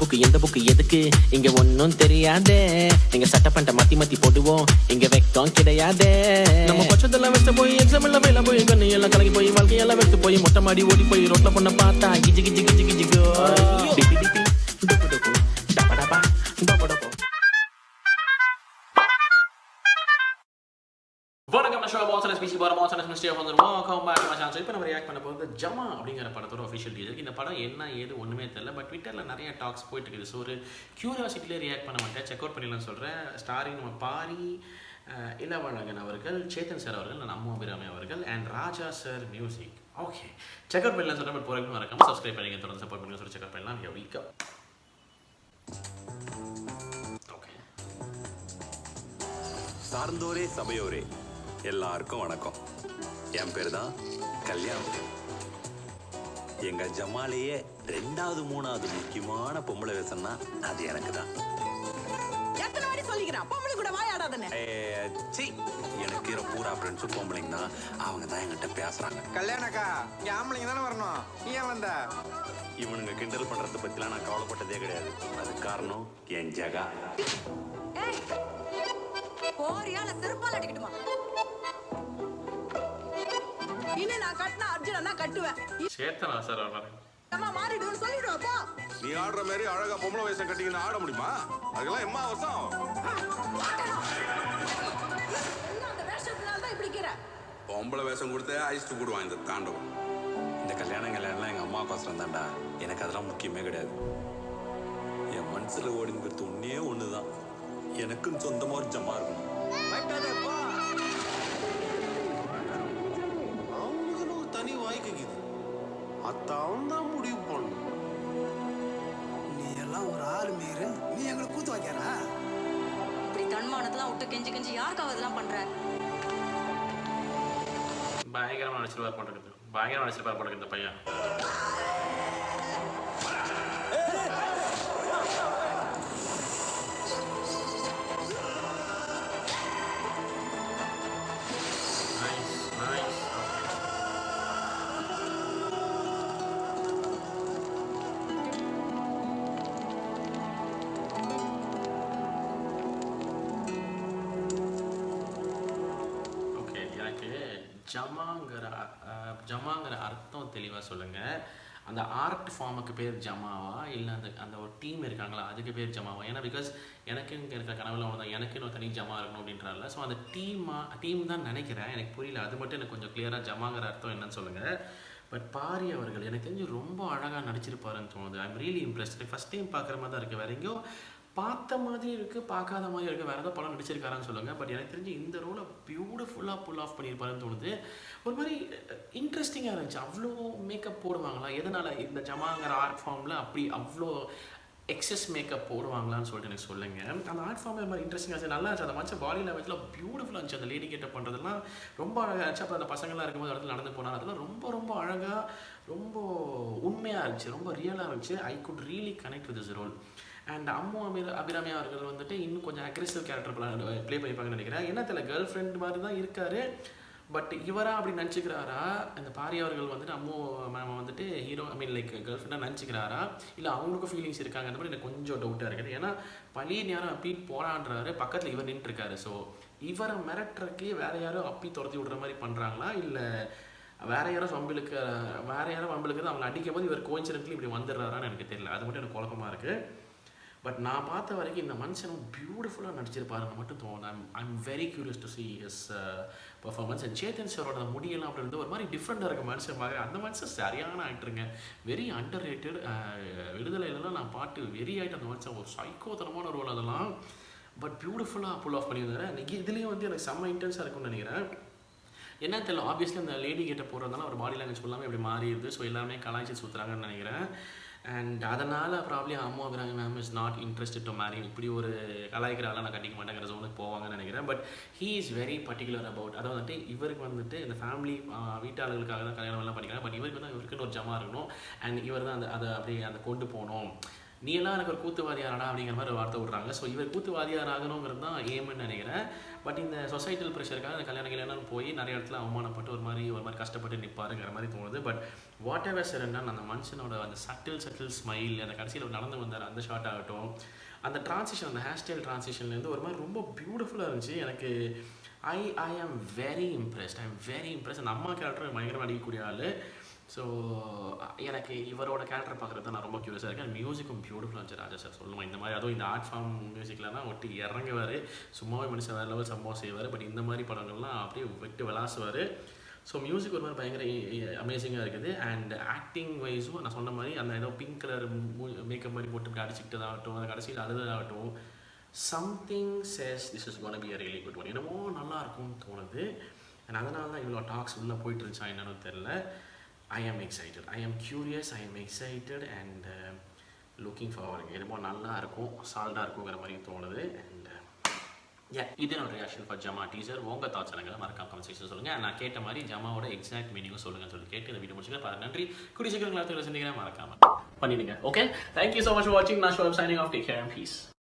Book எந்த book எதுக்கு இங்க ஒன்னும் தெரியாதே. எங்க சட்ட பண்ட மாத்தி மாத்தி போடுவோம், இங்க வெக்கம் கிடையாதே. நம்ம பட்சத்தெல்லாம் வெஸ்ட் போய் எக்ஸாம் எல்லாம் ஃபெயிலா போய் கண்ணு எல்லாம் கலங்கி போய் வாழ்க்கையெல்லாம் வெறுத்து போய் மொட்டை மாடி ஓடி போய் ரோட்ல பொண்ண பார்த்தா கிஜி கிஜி கிஜி கிஜிகோ டிபி டிபி டுபு டுபு டபா டபா டபா டபா. வணக்கம், நான் ஷோ மோசனஸ் பிசி பார மோசனஸ் மிஸ்டேக் வந்துருவோம். welcome back to my channel. இப்போ நம்ம ரியாக்ட் பண்ண போகிறது ஜமா அப்படிங்கிற படத்தோட அஃபிஷியல் டீசர். இந்த படம் என்ன ஏது ஒன்றுமே தெரியல, பட் ட்விட்டரில் நிறைய டாக்ஸ் போயிட்டு இருக்குது. ஸோ ஒரு கியூரியாசிட்டியில் ரியாக்ட் பண்ண மாட்டேன், செக் அவுட் பண்ணிடலாம்னு சொல்கிறேன். ஸ்டாரிங் நம்ம பாரி, இளவழகன் அவர்கள், சேத்தன் சார் அவர்கள், நம்ம அபிராமி அவர்கள் and Raja sir music. Okay, check out பண்ணலாம் சொல்கிறேன். பட் போகிறதுக்கு மறக்காம சப்ஸ்கிரைப் பண்ணிங்க, தொடர்ந்து சப்போர்ட் பண்ணி சொல்லி செக் அவுட் பண்ணலாம். Here we go. ஓகே, சார்ந்தோரே சபையோரே எல்லாருக்கும் வணக்கம். என் பேர் தான் கல்யாணம். எங்க ஜமாலேயே 2வது 3வது முக்கியமான பொம்பளை வேஷம்னா அது எனக்கு தான். எனக்கு பூரா ஃப்ரெண்ட்ஸும் பொம்பளைங்க தான், அவங்க தான் என்கிட்ட பேசுறாங்க. கல்யாணக்கா ஆம்பளைங்க தானே வரணும், ஏன் வந்த? இவனுங்க கிண்டல் பண்றத பத்திலாம் நான் கவலைப்பட்டதே கிடையாது. அது காரணம் என் ஜகா. சேத்தனா சார் அவர் நீ ஆடுற மாதிரி அழகா பொம்பளை வயசை கட்டிக்கின்னு ஆட முடியுமா? அதுக்கெல்லாம் எம்மா அவசரம். பொம்பளை வேஷம் கொடுத்தே ஐஸ்டு கூடுவான் இந்த தாண்டவம். இந்த கல்யாணங்கள்லாம் எங்க அம்மா கோசரம் தான்டா. எனக்கு அதெல்லாம் முக்கியமே கிடையாது. என் மனசுல ஓடிங்கிறது ஒன்னே ஒண்ணுதான், எனக்குன்னு சொந்தமா ஒரு ஜமா இருக்கணும். அவங்களுக்கு ஒரு தனி வாய்க்குது, அத்தான் தான் முடிவு பண்ணும். நீ எல்லாம் ஒரு ஆள் மீறு, நீ எங்களை கூத்து வைக்கிறா? இப்படி தன்மானத்தெல்லாம் விட்டு கெஞ்சி கெஞ்சி யாருக்காக இதெல்லாம் பண்ற? பயங்கரமாக நடிச்சிருப்பார் பண்ணுறது, பயங்கரமாக நடிச்சிருப்பார் பண்ணுறது இந்த பையன். ஜமாங்கிற அர்த்தம் தெளிவாக சொல்லுங்கள். அந்த ஆர்ட் ஃபார்முக்கு பேர் ஜமாவா, இல்லை அந்த அந்த ஒரு டீம் இருக்காங்களா அதுக்கு பேர் ஜமாவா? ஏன்னா பிகாஸ் எனக்கு இங்கே இருக்கிற கனவுல ஒன்று தான், எனக்குன்னு ஒரு தனி ஜமா இருக்கணும் அப்படின்றால. ஸோ அந்த டீம் தான் நினைக்கிறேன், எனக்கு புரியல. அது மட்டும் எனக்கு கொஞ்சம் கிளியராக ஜமாங்கிற அர்த்தம் என்னன்னு சொல்லுங்கள். பட் பாரி அவர்கள் எனக்கு தெரிஞ்சு ரொம்ப அழகாக நடிச்சிருப்பாருன்னு தோணுது. I am really impressed. First time பார்க்குற மாதிரி தான் இருக்குது. வேறு எங்கேயோ பார்த்த மாதிரி இருக்குது, பார்க்காத மாதிரி இருக்குது. வேறு ஏதாவது படம் நடிச்சிருக்காரான்னு சொல்லுங்கள். பட் எனக்கு தெரிஞ்சு இந்த ரோலை பியூட்டிஃபுல்லாக புல் ஆஃப் பண்ணியிருப்பாருன்னு தோணுது. ஒரு மாதிரி இன்ட்ரெஸ்டிங்காக இருந்துச்சு. அவ்வளோ மேக்கப் போடுவாங்களா? எதனால் இந்த ஜமாங்கிற ஆர்ட் ஃபார்மில் அப்படி அவ்வளோ எக்ஸஸ் மேக்கப் போடுவாங்களான்னு சொல்லிட்டு எனக்கு சொல்லுங்கள். அந்த ஆர்ட் ஃபார்ம் மாதிரி இன்ட்ரெஸ்டிங்காக இருந்துச்சு, நல்லா இருந்துச்சு. அந்த மச்ச பாடி லாங்குவேஜ்லாம் பியூட்டிஃபுல்லாக இருந்துச்சு. அந்த லேடி கெட்டப் பண்ணுறதுலாம் ரொம்ப அழகாக இருந்துச்சு. அப்புறம் அந்த பசங்களாம் இருக்கும்போது இடத்துல நடந்து போனாங்க, அதெல்லாம் ரொம்ப ரொம்ப அழகாக, ரொம்ப உண்மையாக இருந்துச்சு, ரொம்ப ரியலாக இருந்துச்சு. I could really connect with this role. And Abhirami அவர்கள் வந்துட்டு இன்னும் கொஞ்சம் அக்ரெசிவ் கேரக்டர் ப்ளே பண்ணிப்பாங்கன்னு நினைக்கிறேன். என்ன தெரியல, கேர்ள் ஃப்ரெண்ட் மாதிரி தான் இருக்காரு. பட் இவரா அப்படி நினச்சிக்கிறாரா? அந்த பாரி அவர்கள் வந்துட்டு மேம் வந்துட்டு ஹீரோ லைக் கேர்ள் ஃப்ரெண்டாக நினச்சிக்கிறாரா, இல்லை அவங்களுக்கும் ஃபீலிங்ஸ் இருக்காங்க? அந்த மாதிரி எனக்கு கொஞ்சம் டவுட்டாக இருக்குது. ஏன்னா பழைய நேரம் அப்பி போராடுறாரு, பக்கத்தில் இவர் நின்றுருக்காரு. ஸோ இவரை மிரட்டுறக்கே வேற யாரும் அப்பி துரத்தி விடுற மாதிரி பண்ணுறாங்களா, இல்லை வேற யாரும் வம்பிலுக்கு அவங்களை அடிக்கும் போது இவர் கோயின்சிடென்ட்லி இப்படி வந்துடுறாரான்னு எனக்கு தெரியல. அது மட்டும் எனக்கு குழப்பமாக இருக்குது. பட் நான் பார்த்த வரைக்கும் இந்த மனுஷனும் பியூட்டிஃபுல்லாக நடிச்சிருப்பாருன்னு மட்டும் தோணும். I'm very curious to C his performance. And Chetan சாரோட முடியெல்லாம் அப்படின்றது ஒரு மாதிரி டிஃப்ரெண்ட்டாக இருக்க மனுஷன் பார்க்க. அந்த மனுஷன் சரியான ஆக்டருங்க, வெரி அண்டர் ரேட்டட். விடுதலையிலலாம் நான் பாட்டு வெரி ஆகிட்டு அந்த மனுஷன் ஒரு சைக்கோத்தனமான ரோல் அதெல்லாம். பட் பியூட்டிஃபுல்லாக புல் ஆஃப் பண்ணியிருந்தாரு. இன்றைக்கி இதுலேயும் வந்து எனக்கு செம்ம இன்டென்ஸாக இருக்கும்னு நினைக்கிறேன். என்ன தெரியல, ஆப்வியஸ்லி அந்த லேடி கிட்ட போடுறதுனால ஒரு பாடி லாங்குவேஜ் ஃபுல்லாமே இப்படி மாறிடுது. ஸோ எல்லாமே கலாய்ச்சி சுற்றுறாங்கன்னு நினைக்கிறேன். அண்ட் அதனால் ப்ராப்ளி அம்மாங்கிறாங்க ma'am is not interested to marry, இப்படி ஒரு கலாய்க்கிறால நான் கட்டிக்க மாட்டேங்கிற ஜோனுக்கு போவாங்கன்னு நினைக்கிறேன். But he is very particular about, அதாவது வந்துட்டு இவருக்கு வந்துட்டு இந்த ஃபேமிலி வீட்டாளர்களுக்காக தான் கல்யாணம் எல்லாம் பண்ணிக்கிறாங்க. பட் இவருக்குன்னு ஒரு ஜமா இருக்கணும். அண்ட் இவர் தான் அதை அப்படியே அந்த கொண்டு போகணும். நீ எல்லாம் எனக்கு ஒரு கூத்துவாதியாரடா அப்படிங்கிற மாதிரி ஒரு வார்த்தை விட்றாங்க. ஸோ இவர் கூத்துவாதியார் ஆகணுங்கிறது தான் ஏம்னு நினைக்கிறேன். பட் இந்த சொசைட்டல் ப்ரெஷருக்காக இந்த கல்யாணம் போய் நிறைய இடத்துல அவமானப்பட்டு ஒரு மாதிரி கஷ்டப்பட்டு நிற்பாருங்கிற மாதிரி தோணுது. பட் வாட் எவர் சரண்டா அந்த மனுஷனோட அந்த சட்டில் ஸ்மைல், அந்த கடைசியில் நடந்து வந்தார் அந்த ஷார்ட் ஆகட்டும், அந்த ட்ரான்சிஷன், அந்த ஹேர் ஸ்டைல் ட்ரான்சிஷன்லேருந்து ஒரு மாதிரி ரொம்ப பியூட்டிஃபுல்லாக இருந்துச்சு. எனக்கு ஐ ஆம் வெரி இம்ப்ரெஸ்ட். அந்த அம்மா கேரக்டர் பயங்கரமாக அடிக்கக்கூடிய ஆள். ஸோ எனக்கு இவரோட கேரக்டர் பார்க்குறது தான் நான் ரொம்ப க்யூரியஸாக இருக்கேன். மியூசிக்கும் பியூட்டிஃபுல்லாக இருந்துச்சு. ராஜா சார் சொல்லுவோம் இந்த மாதிரி, அதுவும் இந்த ஆர்ட் ஃபார்ம் மியூசிக்லாம் ஒட்டி இறங்குவார். சும்மாவே மனுஷன் வேறு லெவல் சம்பவம் செய்வார். பட் இந்த மாதிரி படங்கள்லாம் அப்படியே விட்டு விளாசுவார். ஸோ மியூசிக் ஒரு மாதிரி பயங்கர அமேசிங்காக இருக்குது. அண்ட் ஆக்டிங் வைஸும் நான் சொன்ன மாதிரி அந்த ஏதோ பிங்க் கலர் மேக்கப் மாதிரி போட்டு இப்படி அடிச்சுக்கிட்டதாகட்டும், அந்த கடைசியில் அழுததாகட்டும், something says this is gonna be a really good one. என்னமோ நல்லா இருக்கும்னு தோணுது. அண்ட் அதனால தான் இவ்வளோ டாக்ஸ் உள்ளே போயிட்டு இருந்துச்சா என்னன்னு தெரில. I am excited. I am curious. I am excited and looking forward. என்னமோ நல்லா இருக்கும், சால்டாக இருக்குங்கிற மாதிரி தோணுது. அண்ட் இது என்னோட ரியாக்ஷன் ஃபார் ஜமா டீசர். உங்கள் தாட்ஸ் எனக்கு மறக்காம கமெண்ட் செக்ஷன் சொல்லுங்கள். நான் கேட்ட மாதிரி ஜமாவோட எக்ஸாக்ட் மீனிங்கும் சொல்லுங்கன்னு சொல்லி கேட்டு இந்த வீடியோ முடிச்சுக்கிறேன். நன்றி. கூடிய சீக்கிரம் சந்திக்கிறேன். மறக்காம பண்ணிடுங்க. Okay, thank you so much for வாட்சிங். நான் show signing off. Take care and piece.